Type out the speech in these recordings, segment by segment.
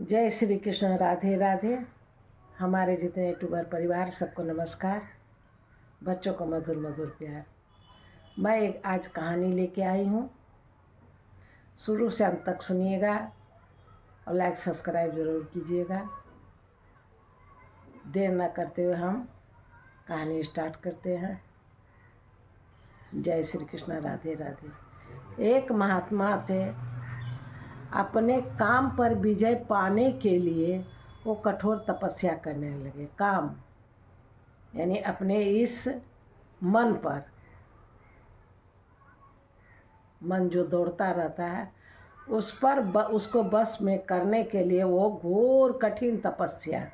जय श्री कृष्ण। राधे राधे। हमारे जितने यूट्यूबर परिवार सबको नमस्कार। बच्चों को मधुर मधुर प्यार। मैं एक आज कहानी लेके आई हूँ, शुरू से अंत तक सुनिएगा और लाइक सब्सक्राइब ज़रूर कीजिएगा। देर न करते हुए हम कहानी स्टार्ट करते हैं। जय श्री कृष्ण। राधे राधे। एक महात्मा थे, अपने काम पर विजय पाने के लिए वो कठोर तपस्या करने लगे। काम यानी अपने इस मन पर, मन जो दौड़ता रहता है उस पर उसको बस में करने के लिए वो घोर कठिन तपस्या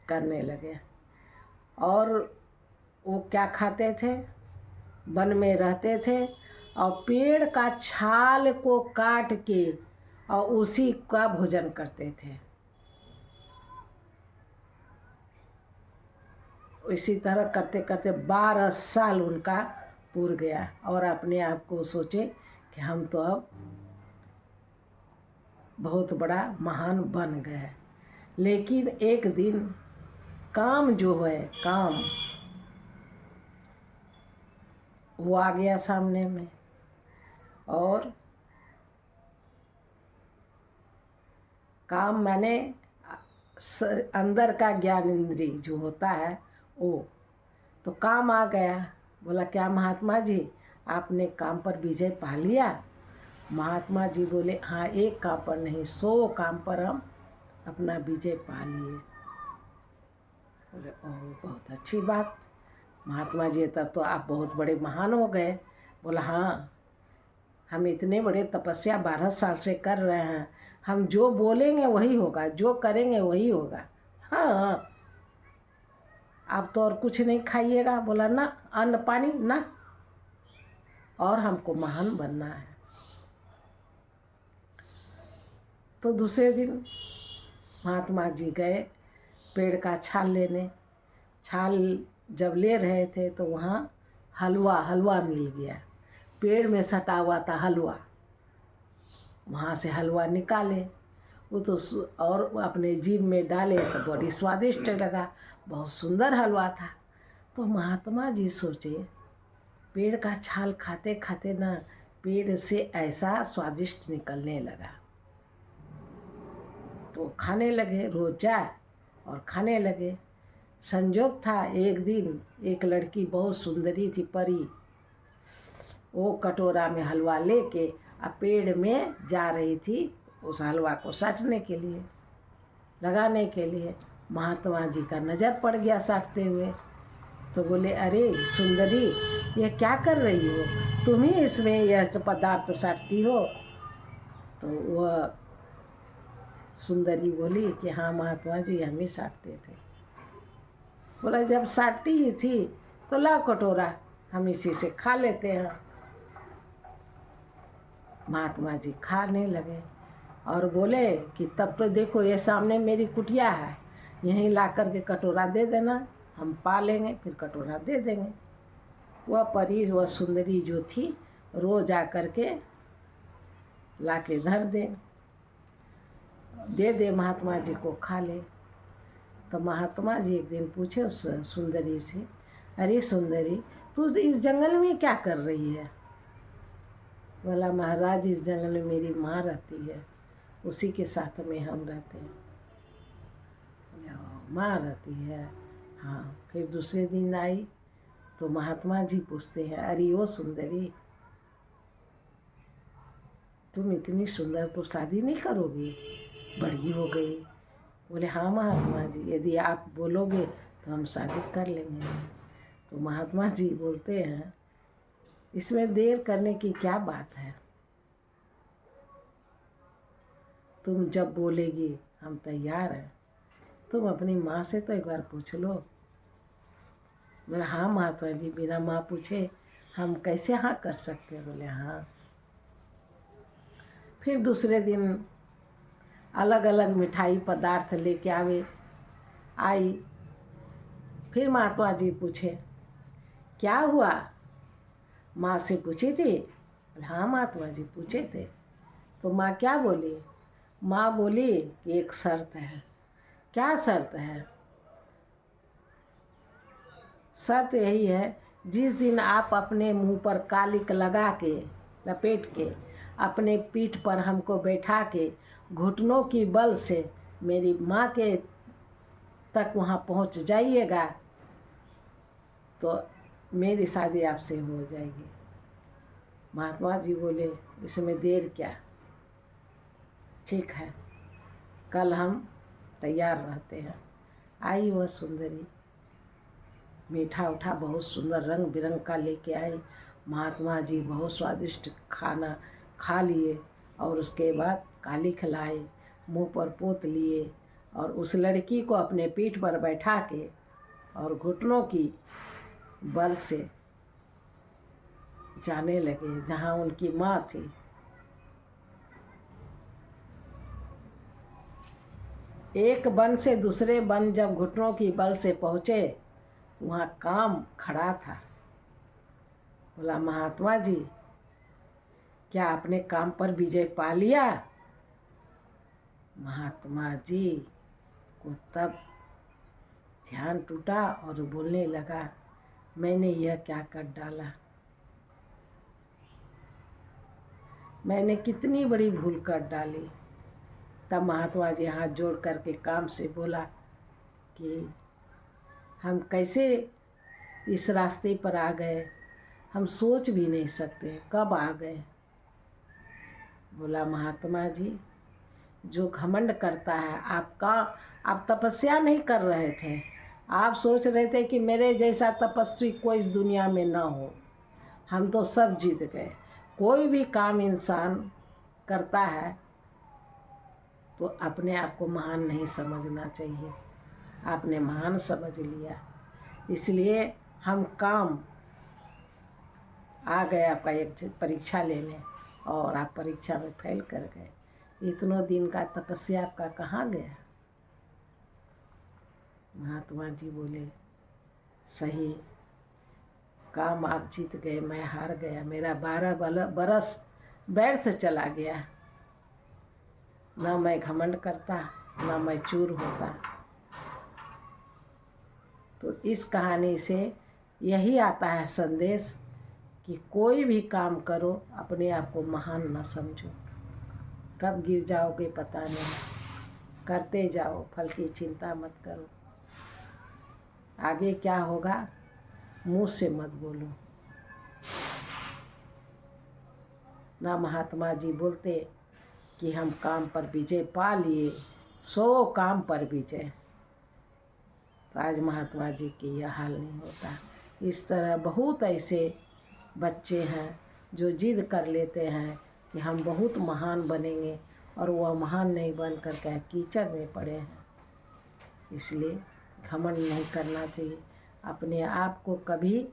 करने लगे। और वो क्या खाते थे? वन में रहते थे और पेड़ का छाल को काट के और उसी का भोजन करते थे। इसी तरह करते करते 12 साल उनका पूर गया और अपने आप को सोचे कि हम तो अब बहुत बड़ा महान बन गए। लेकिन एक दिन काम जो है, काम वो आ गया सामने में, और काम माने अंदर का ज्ञान इंद्री जो होता है वो। तो काम आ गया। बोला, क्या महात्मा जी आपने काम पर विजय पा लिया? महात्मा जी बोले, हाँ, एक काम पर नहीं 100 काम पर हम अपना विजय पा लिए। बोले, ओह बहुत अच्छी बात महात्मा जी, तब तो आप बहुत बड़े महान हो गए। बोला, हाँ, हम इतने बड़े तपस्या 12 साल से कर रहे हैं, हम जो बोलेंगे वही होगा, जो करेंगे वही होगा। हाँ, आप तो और कुछ नहीं खाइएगा? बोला, ना, अन्न पानी ना, और हमको महान बनना है। तो दूसरे दिन महात्मा जी गए पेड़ का छाल लेने। छाल जब ले रहे थे तो वहाँ हलवा मिल गया। पेड़ में सटा हुआ था हलवा, वहाँ से हलवा निकाले। वो तो और अपने जीभ में डाले तो बड़ी स्वादिष्ट लगा, बहुत सुंदर हलवा था। तो महात्मा जी सोचे, पेड़ का छाल खाते खाते ना पेड़ से ऐसा स्वादिष्ट निकलने लगा। तो खाने लगे, रोज जाए और खाने लगे। संजोग था एक दिन एक लड़की बहुत सुंदरी थी, परी, वो कटोरा में हलवा लेके पेड़ में जा रही थी उस हलवा को साटने के लिए, लगाने के लिए। महात्मा जी का नज़र पड़ गया साटते हुए। तो बोले, अरे सुंदरी, ये क्या कर रही हो? तुम ही इसमें यह पदार्थ साटती हो? तो वह सुंदरी बोली कि हाँ महात्मा जी, हम ही साटते थे। बोला, जब साटती ही थी तो ला कटोरा, हम इसी से खा लेते हैं। महात्मा जी खाने लगे और बोले कि तब तो देखो ये सामने मेरी कुटिया है, यहीं ला कर के कटोरा दे देना, हम पा लेंगे, फिर कटोरा दे देंगे। वह परी, वह सुंदरी जो थी, रोज आ कर के ला के धर दे महात्मा जी को खा ले। तो महात्मा जी एक दिन पूछे उस सुंदरी से, अरे सुंदरी, तू इस जंगल में क्या कर रही है? बोला, महाराज, इस जंगल में मेरी माँ रहती है, उसी के साथ में हम रहते हैं। माँ रहती है? हाँ। फिर दूसरे दिन आई तो महात्मा जी पूछते हैं, अरे ओ सुंदरी, तुम इतनी सुंदर, तो शादी नहीं करोगी? बड़ी हो गई। बोले, हाँ महात्मा जी, यदि आप बोलोगे तो हम शादी कर लेंगे। तो महात्मा जी बोलते हैं, इसमें देर करने की क्या बात है? तुम जब बोलेगी हम तैयार हैं। तुम अपनी माँ से तो एक बार पूछ लो। बोले, हाँ महात्मा जी, बिना माँ पूछे हम कैसे हाँ कर सकते? बोले, हाँ। फिर दूसरे दिन अलग अलग मिठाई पदार्थ लेके आई। फिर महात्मा जी पूछे, क्या हुआ? माँ से पूछी थी? हाँ महात्मा जी पूछे थे। तो माँ क्या बोली? माँ बोली कि एक शर्त है। क्या शर्त है? शर्त यही है, जिस दिन आप अपने मुंह पर कालिक लगा के लपेट के अपने पीठ पर हमको बैठा के घुटनों की बल से मेरी माँ के तक वहाँ पहुँच जाइएगा तो मेरी शादी आपसे हो जाएगी। महात्मा जी बोले, इसमें देर क्या? ठीक है, कल हम तैयार रहते हैं। आई वह सुंदरी, मीठा उठा बहुत सुंदर रंग बिरंग का लेके आई। महात्मा जी बहुत स्वादिष्ट खाना खा लिए और उसके बाद काली खिलाए, मुंह पर पोत लिए और उस लड़की को अपने पीठ पर बैठा के और घुटनों की बल से जाने लगे जहाँ उनकी माँ थी। एक वन से दूसरे वन जब घुटनों की बल से पहुँचे, वहाँ काम खड़ा था। बोला, महात्मा जी क्या आपने काम पर विजय पा लिया? महात्मा जी को तब ध्यान टूटा और बोलने लगा, मैंने यह क्या कर डाला, मैंने कितनी बड़ी भूल कर डाली। तब महात्मा जी हाथ जोड़ करके काम से बोला कि हम कैसे इस रास्ते पर आ गए, हम सोच भी नहीं सकते कब आ गए। बोला, महात्मा जी जो घमंड करता है, आप तपस्या नहीं कर रहे थे, आप सोच रहे थे कि मेरे जैसा तपस्वी कोई इस दुनिया में ना हो, हम तो सब जीत गए। कोई भी काम इंसान करता है तो अपने आप को महान नहीं समझना चाहिए, आपने महान समझ लिया, इसलिए हम काम आ गए आपका एक परीक्षा लेने और आप परीक्षा में फेल कर गए। इतनों दिन का तपस्या आपका कहाँ गया? महात्मा जी बोले, सही, काम आप जीत गए, मैं हार गया, मेरा 12 बरस व्यर्थ चला गया। न मैं घमंड करता, न मैं चूर होता। तो इस कहानी से यही आता है संदेश कि कोई भी काम करो अपने आप को महान न समझो। कब गिर जाओगे पता नहीं, करते जाओ, फल की चिंता मत करो। आगे क्या होगा मुँह से मत बोलो। ना महात्मा जी बोलते कि हम काम पर विजय पा लिए, 100 काम पर विजय, तो आज महात्मा जी की यह हाल नहीं होता। इस तरह बहुत ऐसे बच्चे हैं जो जिद कर लेते हैं कि हम बहुत महान बनेंगे और वह महान नहीं बन कर के कीचड़ में पड़े हैं। इसलिए घमंड नहीं करना चाहिए, अपने आप को कभी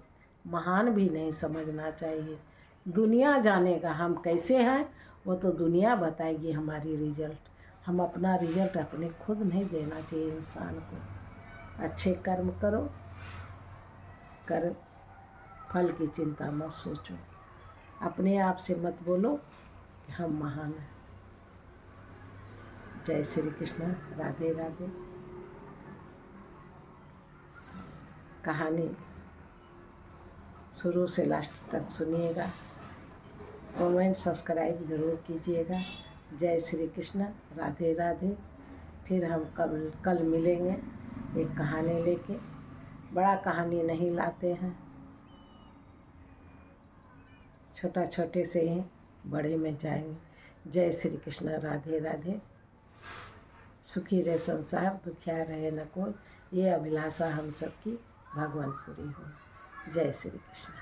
महान भी नहीं समझना चाहिए। दुनिया जानेगा हम कैसे हैं, वो तो दुनिया बताएगी हमारी रिजल्ट। हम अपना रिजल्ट अपने खुद नहीं देना चाहिए इंसान को। अच्छे कर्म करो, कर फल की चिंता मत सोचो, अपने आप से मत बोलो कि हम महान हैं। जय श्री कृष्ण, राधे राधे। कहानी शुरू से लास्ट तक सुनिएगा, कमेंट सब्सक्राइब ज़रूर कीजिएगा। जय श्री कृष्ण, राधे राधे। फिर हम कल मिलेंगे एक कहानी लेके। बड़ा कहानी नहीं लाते हैं, छोटा छोटे से ही बड़े में जाएंगे। जय श्री कृष्ण, राधे राधे। सुखी रहे संसार, दुखिया रहे न कोई, ये अभिलाषा हम सबकी भगवान पूरी हो। जय श्री कृष्ण।